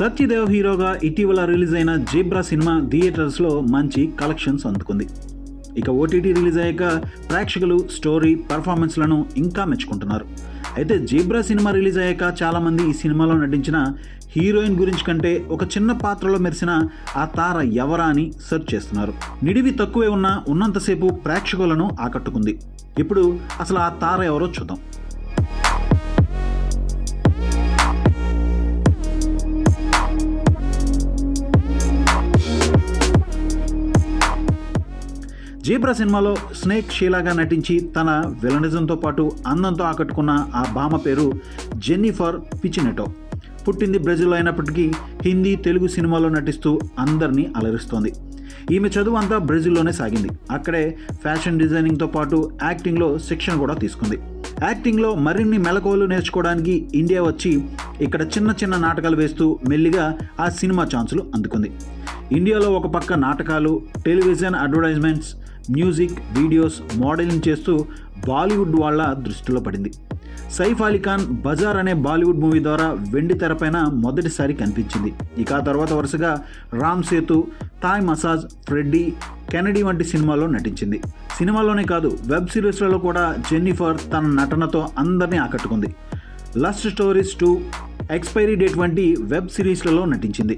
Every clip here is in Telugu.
సత్యదేవ్ హీరోగా ఇటీవల రిలీజ్ అయిన జీబ్రా సినిమా థియేటర్స్లో మంచి కలెక్షన్స్ అందుకుంది. ఇక ఓటీటీ రిలీజ్ అయ్యాక ప్రేక్షకులు స్టోరీ పర్ఫార్మెన్స్లను ఇంకా మెచ్చుకుంటున్నారు. అయితే జీబ్రా సినిమా రిలీజ్ అయ్యాక చాలామంది ఈ సినిమాలో నటించిన హీరోయిన్ గురించి కంటే ఒక చిన్న పాత్రలో మెరిసిన ఆ తార ఎవరా అని సెర్చ్ చేస్తున్నారు. నిడివి తక్కువే ఉన్నంతసేపు ప్రేక్షకులను ఆకట్టుకుంది. ఇప్పుడు అసలు ఆ తార ఎవరో చూద్దాం. జీబ్రా సినిమాలో స్నేక్ షీలాగా నటించి తన విలనిజంతో పాటు అందంతో ఆకట్టుకున్న ఆ భామ పేరు జెన్నిఫర్ పిచినెటో. పుట్టింది బ్రెజిల్లో అయినప్పటికీ హిందీ, తెలుగు సినిమాలో నటిస్తూ అందరినీ అలరిస్తోంది. ఈమె చదువు అంతా బ్రెజిల్లోనే సాగింది. అక్కడే ఫ్యాషన్ డిజైనింగ్తో పాటు యాక్టింగ్లో శిక్షణ కూడా తీసుకుంది. యాక్టింగ్లో మరిన్ని మెలకువలు నేర్చుకోవడానికి ఇండియా వచ్చి ఇక్కడ చిన్న చిన్న నాటకాలు వేస్తూ మెల్లిగా ఆ సినిమా ఛాన్సులు అందుకుంది. ఇండియాలో ఒక పక్క నాటకాలు, television advertisements, music videos, modelling చేస్తూ బాలీవుడ్ వాళ్ళ దృష్టిలో పడింది. సైఫ్ అలీ ఖాన్ బజార్ అనే బాలీవుడ్ మూవీ ద్వారా వెండి తెరపైన మొదటిసారి కనిపించింది. ఇక ఆ తర్వాత వరుసగా Ram Setu, Thai massage, Freddy, Kennedy వంటి సినిమాల్లో నటించింది. సినిమాలోనే కాదు, వెబ్ సిరీస్లలో కూడా జెన్నిఫర్ తన నటనతో అందరినీ ఆకట్టుకుంది. లస్ట్ స్టోరీస్ 2, ఎక్స్పైరీ డేట్ వంటి వెబ్ సిరీస్లలో నటించింది.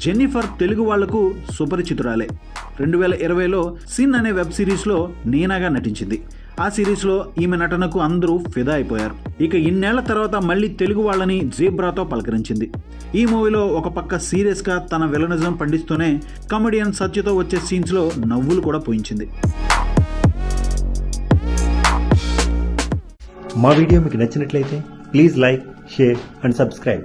జెన్నిఫర్ తెలుగు వాళ్లకు సుపరిచితురాలే. 2020లో సిన్ అనే వెబ్ సిరీస్లో నీనాగా నటించింది. ఆ సిరీస్లో ఈమె నటనకు అందరూ ఫిదా అయిపోయారు. ఇక ఇన్నేళ్ల తర్వాత మళ్ళీ తెలుగు వాళ్ళని జీబ్రాతో పలకరించింది. ఈ మూవీలో ఒక పక్క సీరియస్గా తన విలనిజం పండిస్తూనే కమెడియన్ సత్యతో వచ్చే సీన్స్లో నవ్వులు కూడా పోయించింది. మా వీడియో మీకు నచ్చినట్లయితే please like, share and subscribe.